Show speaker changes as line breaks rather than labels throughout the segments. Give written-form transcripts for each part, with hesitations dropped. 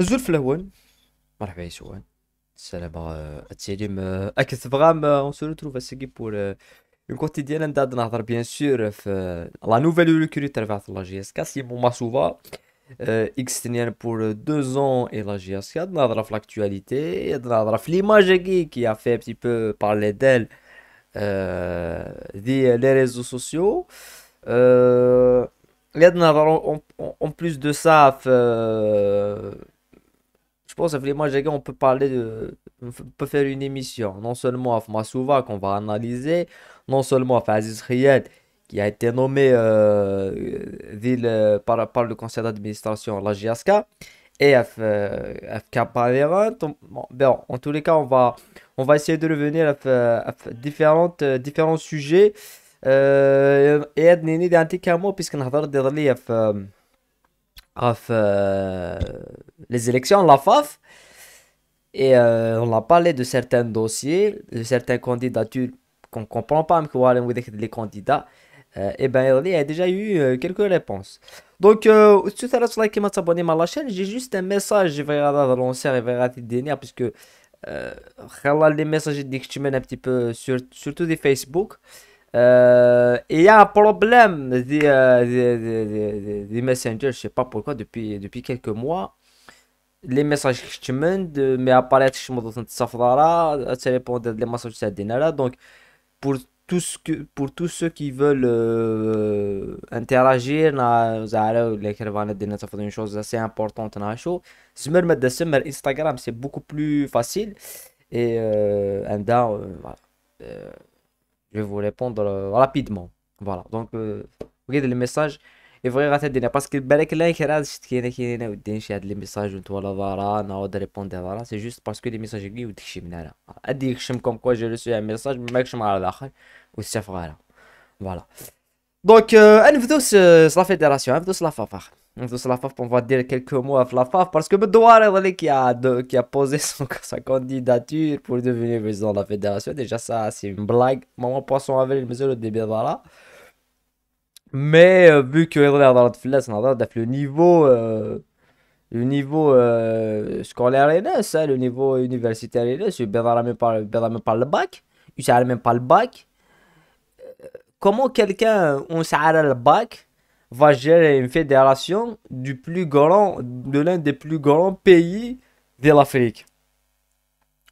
زول في الهوان مرحبا يسوان السلام التسليم أكثر on se retrouve à Sigui pour une quotidienne نتاع نهضر bien sûr في la nouvelle recrue تبع la GSK Simon Massouva externe pour 2 ans et la GSK نهضر في l'actualité نهضر في l'image qui a fait un petit peu parler d'elle via les réseaux sociaux euh, en plus de ça je pense que moi, les gars, on peut parler de. On peut faire une émission, non seulement à Masouva qu'on va analyser, non seulement à Aziz Riyad qui a été nommé ville par le conseil d'administration, la JSK, et FK Parent. Bon, ben, en tous les cas, on va essayer de revenir à différents sujets. Et Nini d'Antikamo, puisqu'on a parlé les élections, la FAF. Et on a parlé de certains dossiers, de certaines candidatures qu'on ne comprend pas, mais les candidats. Et ben, il y a déjà eu quelques réponses. Donc, tout à l'heure, qui m'a abonné à la chaîne, j'ai juste un message, je vais lancer, je vais rater dernier, parce que les messages que tu mènes un petit peu, surtout des Facebook. Et il y a un problème des messengers, je sais pas pourquoi, depuis quelques mois. Les messages que tu mènes, mais apparaître chez moi dans cette safdara, ça répond les messages que tu as. Donc, pour pour tous ceux qui veulent interagir, les caravanes ça fait une chose assez importante. Instagram, c'est beaucoup plus facile. Et voilà. Euh, je vais vous répondre rapidement. Voilà. Donc, regardez les messages. Et vous regardez الدنيا باسكو بالك لا يكرا كاينه ودين شي هاد لي ميساج نتو ولا ضارا نعاود ريبوندي ضارا سي جوست باسكو لي ميساج كي وداكشي من هنا ادي يكشم كوم كوا جي ريسو ان ميساج ماكش مع الاخر والسيف غالا فوالا دونك نبداو la fédération نبداو la FAF نبداو la FAF on va dire quelques mots à la FAF parce que Bedouar est qui a posé sa candidature pour devenir président de la fédération déjà ça c'est une blague maman poisson avec les mesures de début voilà. Mais vu que هضرت في الناس نهضر في le niveau scolaire est là, ça, le niveau universitaire est là, c'est bien même pas le bac, il sait même pas le bac. Comment quelqu'un, on sait le bac, va gérer une fédération de l'un des plus grands pays de l'Afrique?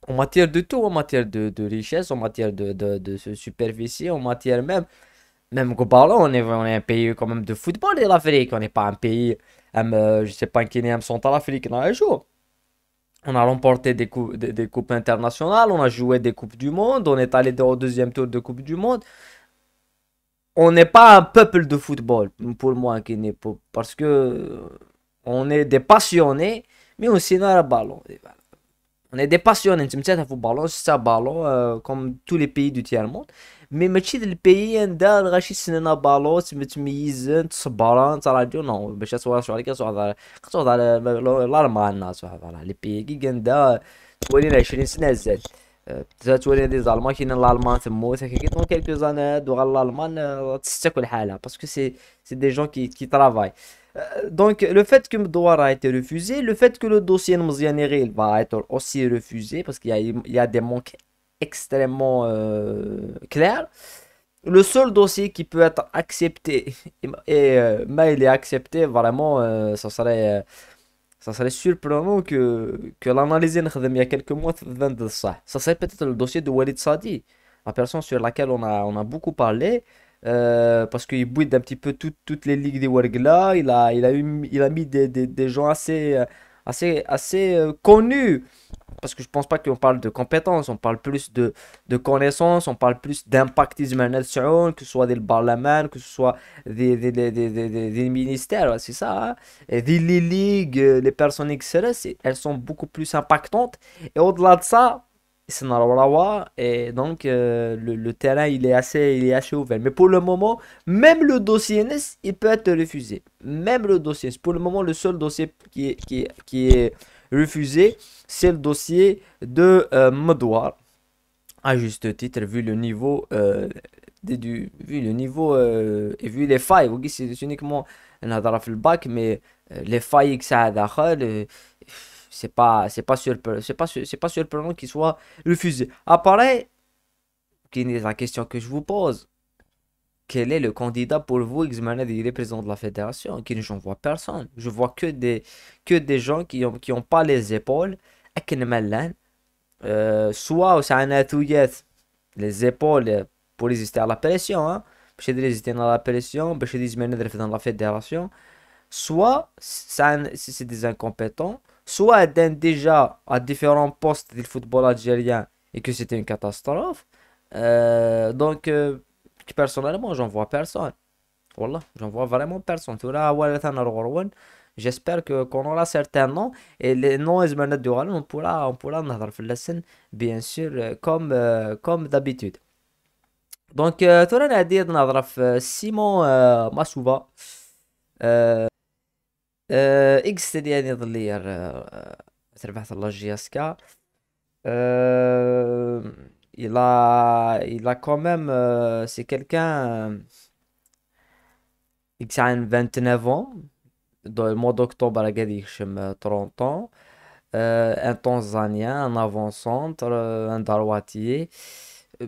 En matière de tout, en matière de richesse, en matière de superficie, en matière même globalement, on est un pays quand même de football de l'Afrique. On n'est pas un pays, je sais pas, qui est central Afrique dans les jours. On a remporté des coupes internationales, on a joué des coupes du monde, on est allé au deuxième tour de coupe du monde. On n'est pas un peuple de football, pour moi, parce que on est des passionnés, mais aussi dans le ballon. On est des passionnés, tu me sais, football, c'est ça, ballon, comme tous les pays du tiers-monde. Mais ماشي البيي ندا غاشي سننا بالوت متميزين تصبران تراجعو نو باش تصور شو عليك صوت على الالمان الناس على لي بيي كي كندا تولي 20 سنه زاد تولي دي زالمان كاين الالمان تموت هكا كي كيلكو زان دوغ الالمان تستكل حالها باسكو سي دي جون كي ترافاي. Donc le fait que Mdouar a été refusé, le fait que le dossier de Mzianeri va être aussi refusé parce qu'il y a des manques extrêmement clair. Le seul dossier qui peut être accepté, mais il est accepté vraiment, ça serait surprenant que l'analyse il y a quelques mois, ça serait peut-être le dossier de Walid Sadi, la personne sur laquelle on a beaucoup parlé. Parce qu'il boude un petit peu toutes les ligues des Wargla, il a mis des gens assez connus parce que je pense pas qu'on parle de compétences, on parle plus de connaissances, on parle plus d'impact humain, que ce soit des parlements, que ce soit des ministères, ouais, c'est ça, hein. Et des ligues, les personnes XRS, elles sont beaucoup plus impactantes. Et au-delà de ça, c'est Narawa, et donc le terrain il est assez ouvert. Mais pour le moment, même le dossier NS, il peut être refusé. Même le dossier, pour le moment, le seul dossier qui est refusé, c'est le dossier de Medouar. À juste titre, vu le niveau, vu le niveau et vu les failles, c'est uniquement un le bac, mais les failles que ça a c'est pas surprenant qu'il soit refusé. Après, qui est la question que je vous pose, quel est le candidat pour vous, Xmanet, il est président de la fédération? Qui ne j'en vois personne. Je vois que des gens qui ont pas les épaules. أكن ملان. Soit c'est un atouillet, les épaules pour résister à la pression, hein. باش يقدر résister à la pression, باش يزمن dans la fédération. Soit c'est des incompétents, soit ils déjà à différents postes du football algérien et que c'était une catastrophe. Donc, personnellement, j'en vois personne. Voilà, j'en vois vraiment personne. Tout là, ouais, j'espère que qu'on aura certains noms et les noms on pourra نهضر في اللسن bien sûr comme d'habitude. Donc ترى انا عادي نهضر في سيمون ماسوفا اكس ديالي ظلير تربحت الله جياسكا. Il a quand même c'est quelqu'un qui a 29 ans. Dans le mois d'octobre, il a 30 ans. Un Tanzanien, un avant-centre, un Darwatier. Euh,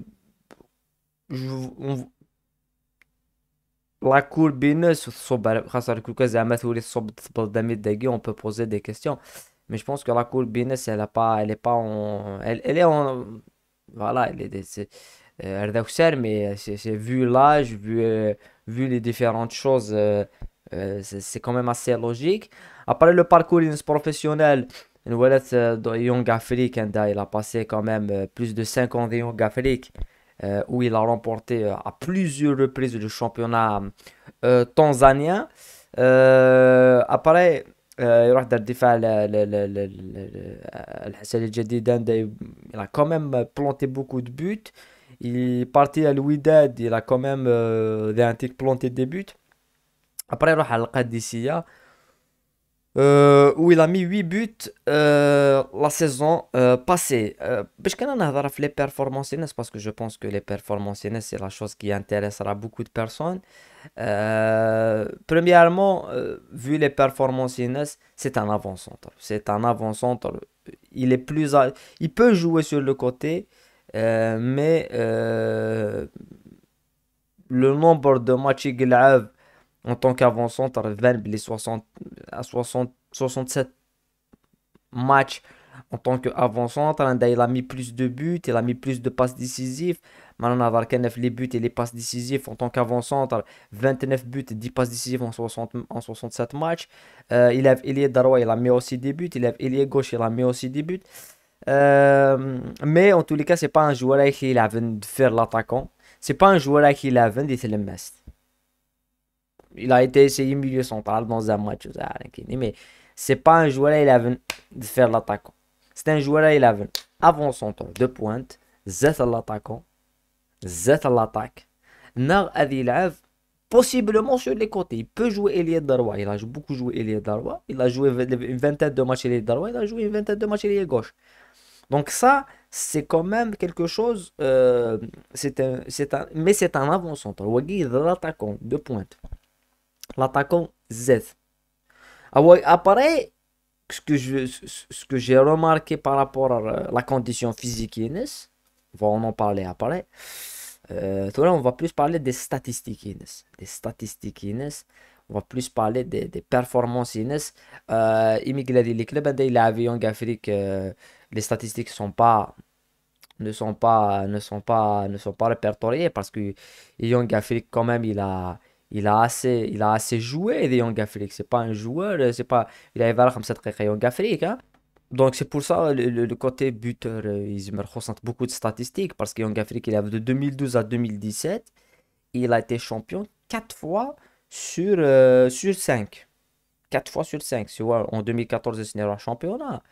on- La courbine, on peut poser des questions. Mais je pense que la courbine, elle est pas en, elle est en, voilà, mais c'est vu l'âge, vu les différentes choses, c'est quand même assez logique. Après le parcours professionnel, dans Young Afrique, il a passé quand même plus de 5 ans de Young Afrique, où il a remporté à plusieurs reprises le championnat tanzanien. Après, يروح دار الدفاع الحسن الجديد عنده. Il a quand même planté beaucoup de buts. Il est parti à l'Ouidad, il a quand même planté des buts. Après, il يروح على القادسية où il a mis 8 buts la saison passée. باش كنا نهضر في les performances NS parce que je pense que les performances NS c'est la chose qui intéressera beaucoup de personnes. Premièrement, vu les performances NS, c'est un avant-centre. C'est un avant-centre. Il peut jouer sur le côté, mais le nombre de matchs qu'il a en tant qu'avant-centre, 20 les 60 à 60 67 matchs en tant qu'avant-centre. Il a mis plus de buts, il a mis plus de passes décisives. Maintenant, on a les buts et les passes décisives en tant qu'avant-centre. 29 buts et 10 passes décisives en 67 matchs. Il a Elie Darwa, il a mis aussi des buts. Il a Elie Gauche, il a mis aussi des buts. Mais en tous les cas, c'est pas un joueur qui a de faire l'attaquant. C'est pas un joueur qui a de le mest. Il a été essayé milieu central dans un match, mais c'est pas un joueur il avait de faire l'attaquant. C'est un joueur il avait avant son temps de pointe, zet l'attaquant, zet l'attaque. Nar adi يلعب possiblement sur les côtés. Il peut jouer Elie Darwa. Il a beaucoup joué Elie Darwa. Il a joué une vingtaine de matchs Elie Darwa. Il a joué une vingtaine de matchs Elie gauche. Donc ça, c'est quand même quelque chose. Mais c'est un avant-centre. Wagui l'attaquant de pointe. L'attaquant Z. Ah ouais, après, ce que j'ai remarqué par rapport à la condition physique Ines, on va en parler après. Tout là, on va plus parler des statistiques Ines. Des statistiques Ines. On va plus parler des performances Ines. Les clubs, il a Young Afrique, les statistiques ne sont pas répertoriées parce que Young Afrique, quand même, il a assez joué de Young Afrique. C'est pas un joueur, c'est pas, il a évalué comme ça très Young Afrique, hein. Donc c'est pour ça le côté buteur, ils me ressentent beaucoup de statistiques parce que Young Afrique, il a de 2012 à 2017, il a été champion 4 fois sur 5. 4 fois sur 5. Tu vois, en 2014, c'est un championnat.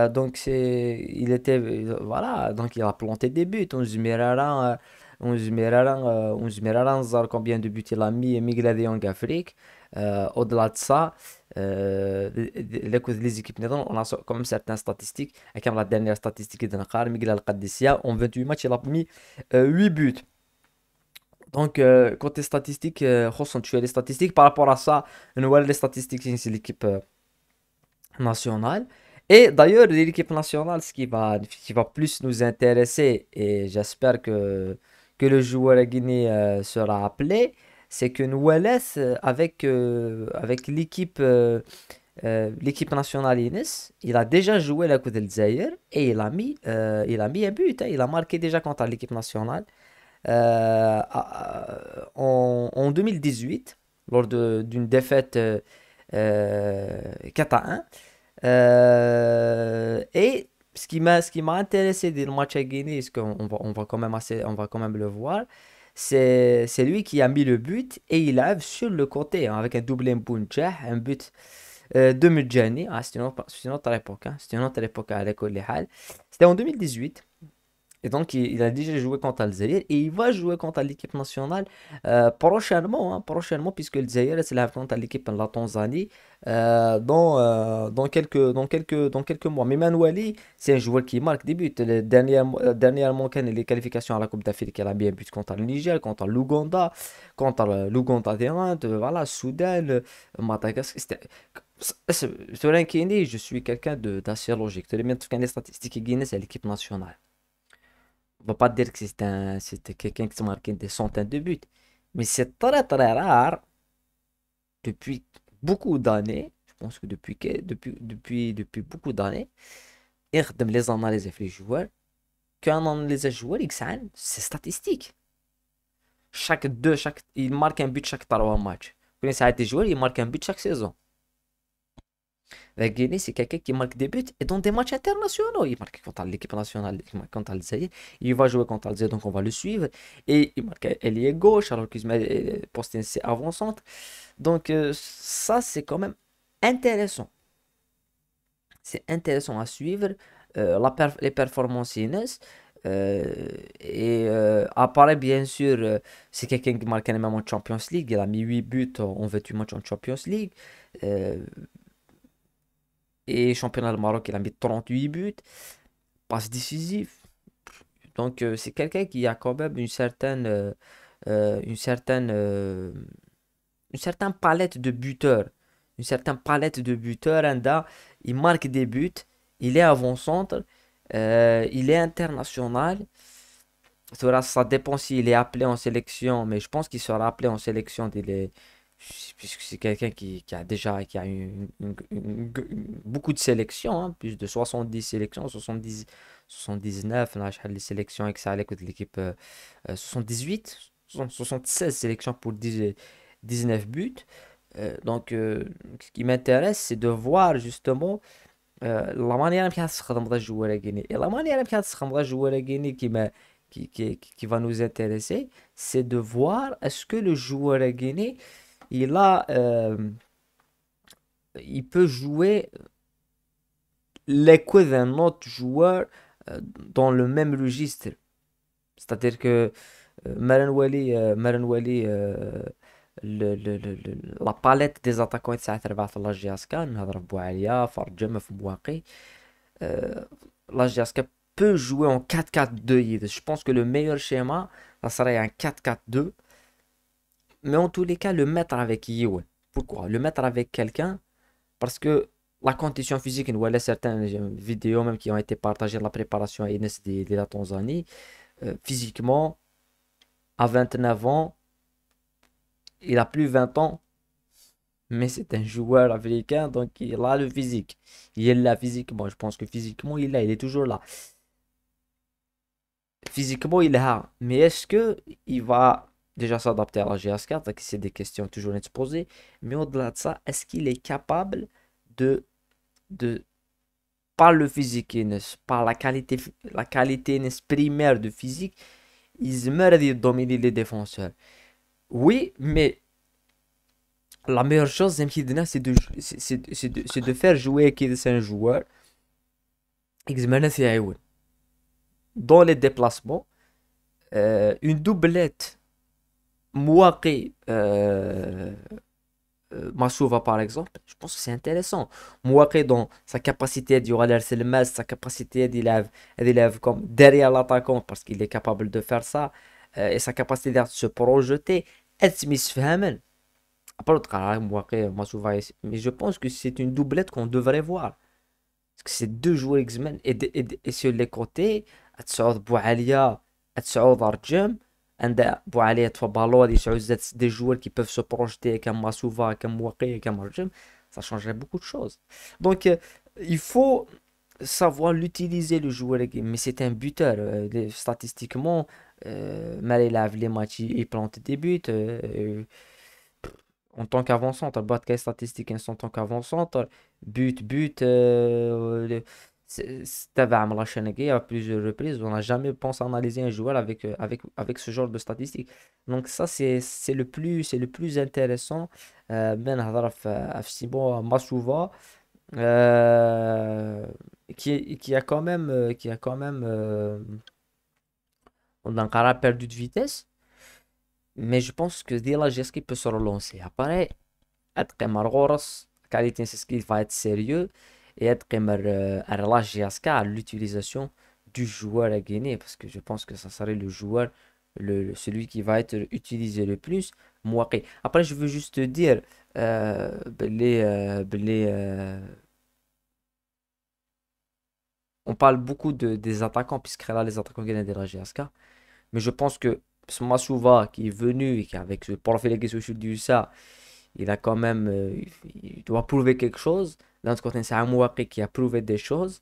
Donc voilà, donc il a planté des buts. On se verra combien de buts il a mis Miguel de Young Afrique. Au-delà de ça, les équipes, on a quand même certaines statistiques. Et comme la dernière statistique de Nakar, Miguel Al-Qadissia, en 28 matchs, il a mis 8 buts. Donc, côté statistique, tu as les statistiques par rapport à ça. On voit les statistiques, c'est l'équipe nationale. Et d'ailleurs, l'équipe nationale, ce qui va plus nous intéresser, et j'espère que le joueur à Guinée sera appelé, c'est que Nouelles, avec l'équipe nationale Ines, il a déjà joué la Coupe del Zaïre et il a mis un but, hein. Il a marqué déjà contre l'équipe nationale en 2018 lors d'une défaite 4-1. Et ce qui m'a intéressé dans le match à Guinée, ce qu'on on va quand même le voir, c'est lui qui a mis le but et il a sur le côté hein, avec un doublé Mbounjah, un but de Medjani. Ah, c'est une autre époque, hein, c'était une autre époque à l'école des Halles. C'était en 2018. Et donc, il a déjà joué contre l'Algérie et il va jouer contre l'équipe nationale prochainement, hein, prochainement, puisque l'Algérie c'est la contre l'équipe de la Tanzanie dans quelques mois. Mais Manouali, c'est un joueur qui marque des buts. Dernièrement, quand les qualifications à la Coupe d'Afrique, il a mis un but contre le Niger, contre l'Ouganda des Indes, voilà, Soudan, Madagascar. Sur l'inquiétude, je suis quelqu'un d'assez logique. Tu as tout les statistiques Guinée, c'est l'équipe nationale. On va pas dire que c'était quelqu'un qui s'est marqué des centaines de buts. Mais c'est très très rare depuis beaucoup d'années. Je pense que depuis beaucoup d'années. Et les analyses les joueurs. Quand on analyse les joueurs, c'est statistique. Il marque un but chaque 3 matchs. Quand ça a été joué, il marque un but chaque saison. La Guinée, c'est quelqu'un qui marque des buts et dans des matchs internationaux. Il marque contre l'équipe nationale, il marque contre l'Algérie. Il va jouer contre l'Algérie, donc on va le suivre. Et il marque ailier gauche alors qu'il se met poste avant-centre. Donc ça, c'est quand même intéressant. C'est intéressant à suivre. Les performances Inès. Et apparaît bien sûr, c'est quelqu'un qui marque énormément en Champions League. Il a mis 8 buts en 28 matchs en Champions League. Euh, Et championnat du Maroc, il a mis 38 buts, passe décisif. Donc c'est quelqu'un qui a quand même euh, une certaine, euh, une certaine palette de buteurs. Une certaine palette de buteurs. Enda, il marque des buts, il est avant-centre, il est international. Ça dépend s'il est appelé en sélection, mais je pense qu'il sera appelé en sélection puisque c'est quelqu'un qui a beaucoup de sélections, hein, plus de 70 sélections, 79, là, les sélections avec ça, avec l'équipe 78, 76 sélections pour 19 buts. Donc, ce qui m'intéresse, c'est de voir justement la manière dont se jouer à Guinée. Et la manière dont se jouer à Guinée qui va nous intéresser, c'est de voir est-ce que le joueur à Guinée, il a, il peut jouer l'écho d'un autre joueur dans le même registre. C'est-à-dire que Maran Wali la palette des attaquants تاع تبعت لاجياسكا نهضر في بوعليا فرجم في بواقي لاجياسكا peut jouer en 4-4-2. Je pense que le meilleur schéma, ça serait un 4-4-2. Mais en tous les cas, le mettre avec Youn. Pourquoi? Le mettre avec quelqu'un parce que la condition physique, il y a certaines vidéos même qui ont été partagées de la préparation à Ines de la Tanzanie. Physiquement, à 29 ans, il a plus 20 ans, mais c'est un joueur africain, donc il a le physique. Il est là physiquement, je pense que physiquement, il est toujours là. Physiquement, il est là, mais est-ce que il va déjà s'adapter à la GS4? C'est des questions toujours à se poser, mais au-delà de ça, est-ce qu'il est capable de par le physique, par la qualité primaire de physique, ils meurent de dominer les défenseurs. Oui, mais la meilleure chose, c'est de faire jouer qui est un joueur, dans les déplacements, une doublette, Mouaki, Massouva par exemple, je pense que c'est intéressant. Mouaki dans sa capacité d'y c'est le mas, sa capacité d'élève comme derrière l'attaquant parce qu'il est capable de faire ça, et sa capacité de se projeter, être misfhamen. Après, Mouaki, Massouva, mais je pense que c'est une doublette qu'on devrait voir. سي دو جوار زمان اي سور لي كوتي تسعود بوعالية تسعود رجم عند بوعالية تفبالور يسعود زاد دي جوار qui peuvent se projeter comme Masuva comme Waqi comme Rjem ça changerait beaucoup de choses donc il faut savoir l'utiliser le joueur mais c'est un buteur statistiquement mal il lave les matchs il plante des buts en tant qu'avant-centre, bataille statistique en tant qu'avant-centre, but, t'avais à me à plusieurs reprises, on n'a jamais pensé analyser un joueur avec ce genre de statistiques. Donc ça, c'est le plus intéressant. Ben هضر في Simon Masuva, euh, qui a quand même, on a encore perdu de vitesse, mais je pense que dès là, Jeski peut se relancer. Après, اتقمر غورس qualité c'est ce qu'il va être sérieux et اتقمر relâche à l'utilisation du joueur à gagner parce que je pense que ça serait le joueur celui qui va être utilisé le plus Mouaki. Après je veux juste te dire on parle beaucoup des attaquants puisque là les attaquants gagnent de la GSK mais je pense que ce Masuva qui est venu et qui avec le profil qui est du ça il a quand même, il doit prouver quelque chose. D'un autre côté, c'est un Mouaki qui a prouvé des choses.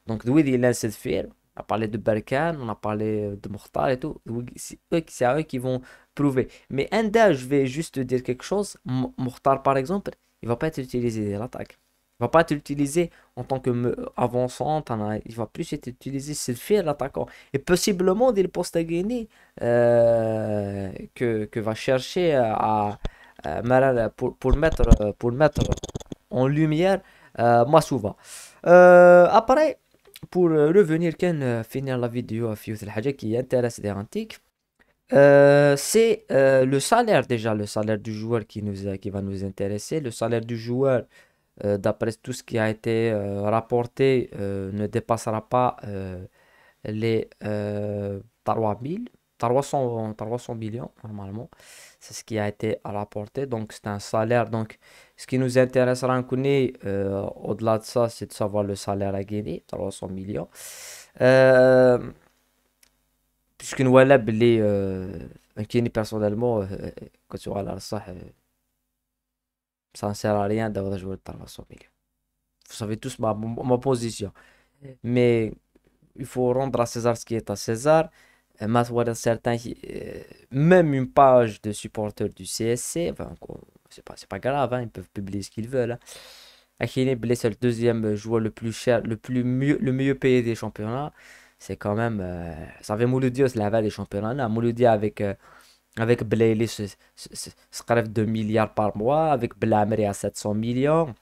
Donc, oui, il a cette faire. On a parlé de Berkan, on a parlé de Mokhtar et tout. Oui, c'est à eux qui vont prouver. Mais Enda, je vais juste te dire quelque chose. Mokhtar, par exemple, il va pas être utilisé à l'attaque. Il va pas être utilisé en tant que avançant. Il va plus être utilisé, c'est faire l'attaquant. Et possiblement, des postes à gagner que va chercher à pour mettre en lumière Masuva. Après, pour revenir, finir la vidéo à Fiyut al qui intéresse des antiques, c'est le salaire déjà, le salaire du joueur qui va nous intéresser. Le salaire du joueur, d'après tout ce qui a été rapporté, ne dépassera pas les 3000, 300 millions normalement. C'est ce qui a été rapporté. Donc c'est un salaire. Donc ce qui nous intéressera en connaît, au-delà de ça, c'est de savoir le salaire à gagner, 300 millions. Euh, puisque nous voilà les inquiétés personnellement quand tu auras ça, ça ne sert à rien d'avoir joué de 300 millions. Vous savez tous ma position. Mais il faut rendre à César ce qui est à César. Maintenant, certains, même une page de supporters du CSC, enfin, c'est pas grave, hein, ils peuvent publier ce qu'ils veulent. Hein. Hakimi Blé, c'est le deuxième joueur le plus cher, le mieux payé des championnats. C'est quand même. Ça fait Mouloudia se laver des championnats. Mouloudia avec Blé, c'est rêve de milliards par mois. Avec Blameri à 700 millions.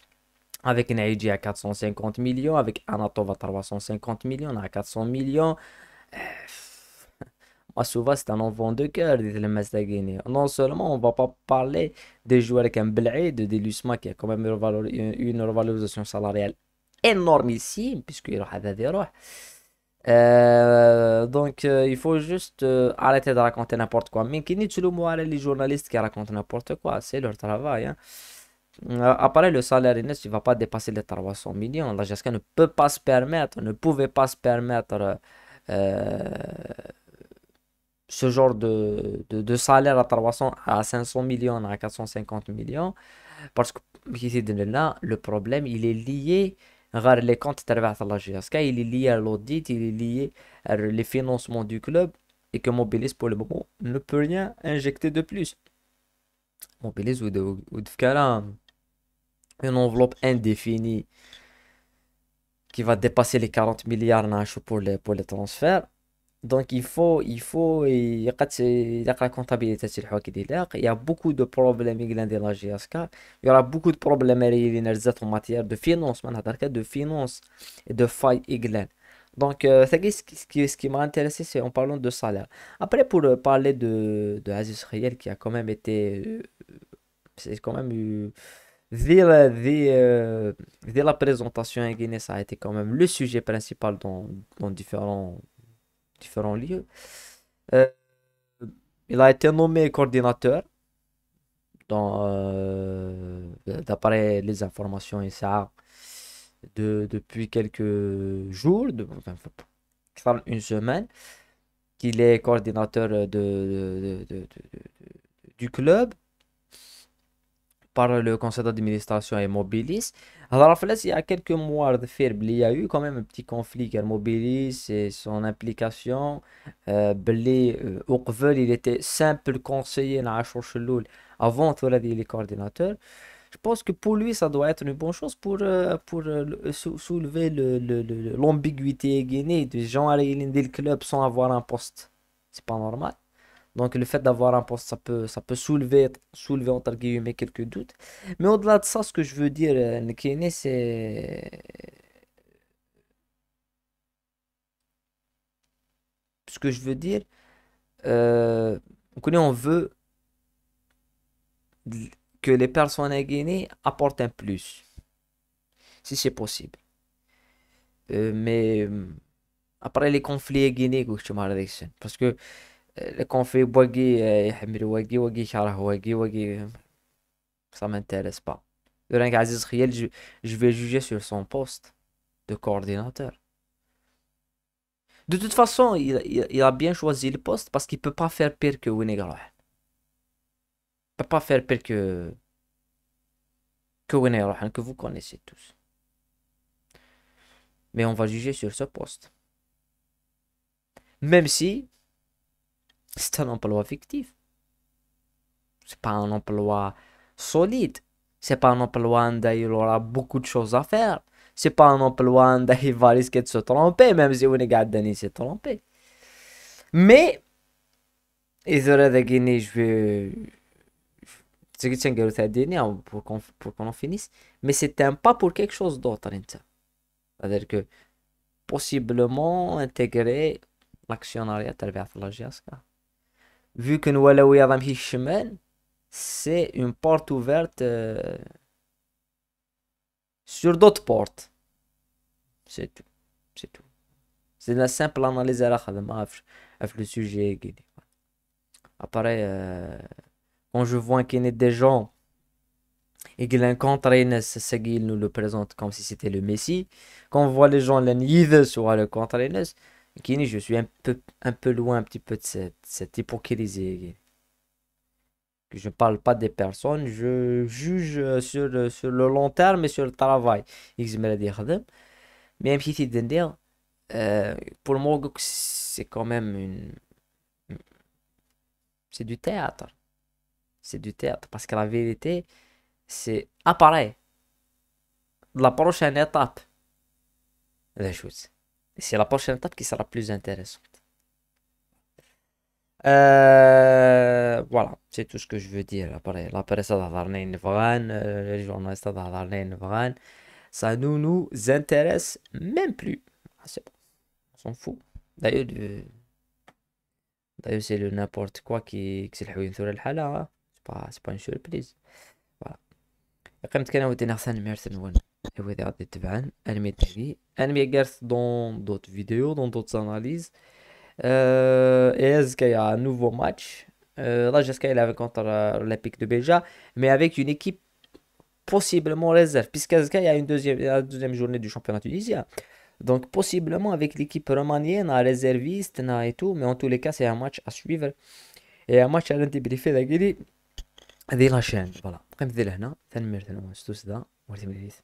Avec Naïdji à 450 millions. Avec Anatov à 350 millions. On a 400 millions. Masuva, c'est un enfant de cœur, dit le Mastagini. Non seulement on va pas parler des joueurs comme Belhaid, de Delusma qui a quand même une revalorisation salariale énormissime, puisqu'il y a des rois. Donc il faut juste arrêter de raconter n'importe quoi. Mais qui n'est les journalistes qui racontent n'importe quoi, c'est leur travail. Hein. Après, le salaire net, il va pas dépasser les 300 millions. La GSK ne peut pas se permettre, ne pouvait pas se permettre ce genre de salaire à 300, à 500 millions, à 450 millions, parce que là, le problème, il est lié, regarde les comptes de la GSK, il est lié à l'audit, il est lié à les financements du club, et que Mobilis, pour le moment, ne peut rien injecter de plus. Mobilis, ou de une enveloppe indéfinie qui va dépasser les 40 milliards pour les transferts. Donc il y a la comptabilité sur le hockey il y a beaucoup de problèmes de la GSK. Il y aura beaucoup de problèmes en matière de financement, de finance et de failles IGLAN. Donc ce qui m'a intéressé, c'est en parlant de salaire. Après, pour parler de Aziz Riel, qui a quand même été, c'est quand même eu, dès la présentation en Guinée, ça a été quand même le sujet principal dans différents lieux. Euh, il a été nommé coordinateur d'après les informations et ça. depuis quelques jours, enfin, أكثر une semaine, qu'il est coordinateur du club par le conseil d'administration et Mobilis. Alors, en fait, il y a quelques mois de faire, il y a eu quand même un petit conflit car Mobilis et son implication. Oqvel, il était simple conseiller dans Achor Cheloul avant de devenir les coordinateurs. Je pense que pour lui, ça doit être une bonne chose pour soulever l'ambiguïté guinéenne des gens à le club sans avoir un poste. C'est pas normal. Donc le fait d'avoir un poste, ça peut soulever entre guillemets quelques doutes. Mais au-delà de ça, ce que je veux dire, Nkene, c'est... Ce que je veux dire, euh, on veut que les personnes à Guinée apportent un plus, si c'est possible. Mais après les conflits à Guinée, parce que les conflits Ouagui, يحمل Ouagui, Ouagui يكره Ouagui, Ouagui, ça m'intéresse pas. Le Rank Aziz Khiel, je vais juger sur son poste de coordinateur. De toute façon, il a bien choisi le poste parce qu'il peut pas faire pire que Winnie. Il peut pas faire pire que Winnie que vous connaissez tous. Mais on va juger sur ce poste. Même si c'est un emploi fictif. C'est pas un emploi solide. C'est pas un emploi où il aura beaucoup de choses à faire. C'est pas un emploi où il va risquer de se tromper, même si Winnie Gaddani s'est trompé. Mais, إذا هذا Guinée, je vais pour qu'on en finisse. Mais c'était un pas pour quelque chose d'autre. C'est-à-dire que possiblement intégrer l'actionnariat تبع la GSK. Vu que nous allons y avoir chemin, c'est une porte ouverte sur d'autres portes. C'est tout. C'est tout. C'est la simple analyse à la le sujet. Après, quand je vois qu'il y a des gens et qu'il rencontre Inès Seguil nous le présente comme si c'était le Messi. Quand on voit les gens l'enivre sur le contre Inès, Kini, je suis un peu loin un petit peu de cette hypocrisie. Je ne parle pas des personnes, je juge sur le long terme et sur le travail. Mais un petit de dire, pour moi, c'est quand même c'est du théâtre. C'est du théâtre parce que la vérité, c'est apparaît. La prochaine étape des choses. C'est la prochaine étape qui sera plus intéressante. Voilà, c'est tout ce que je veux dire. Après ça, les journalistes, ça nous intéresse même plus. Ah, c'est bon, on s'en fout. D'ailleurs, d'ailleurs c'est le n'importe quoi qui c'est le hein. C'est pas une surprise. Voilà. قيمة كان ودي نحسن ميرسن ون وإذا غادي تبعن أنمي تاعي أنمي قارت dans d'autres vidéos dans d'autres analyses. Et Ezka, il y a un nouveau match. Là, jusqu'à il avait contre l'Olympique de Béja, mais avec une équipe possiblement réserve, puisqu'Ezka, il y a une deuxième journée du championnat tunisien. Donc, possiblement avec l'équipe romanienne, à réserviste, et tout, mais en tous les cas, c'est un match à suivre. Et un match à l'intégrer d'Aguili, هذه لا chaîne. Voilà. قيمة ذي لهنا ثاني ميرتنا ستوس ذا ورثي مديث.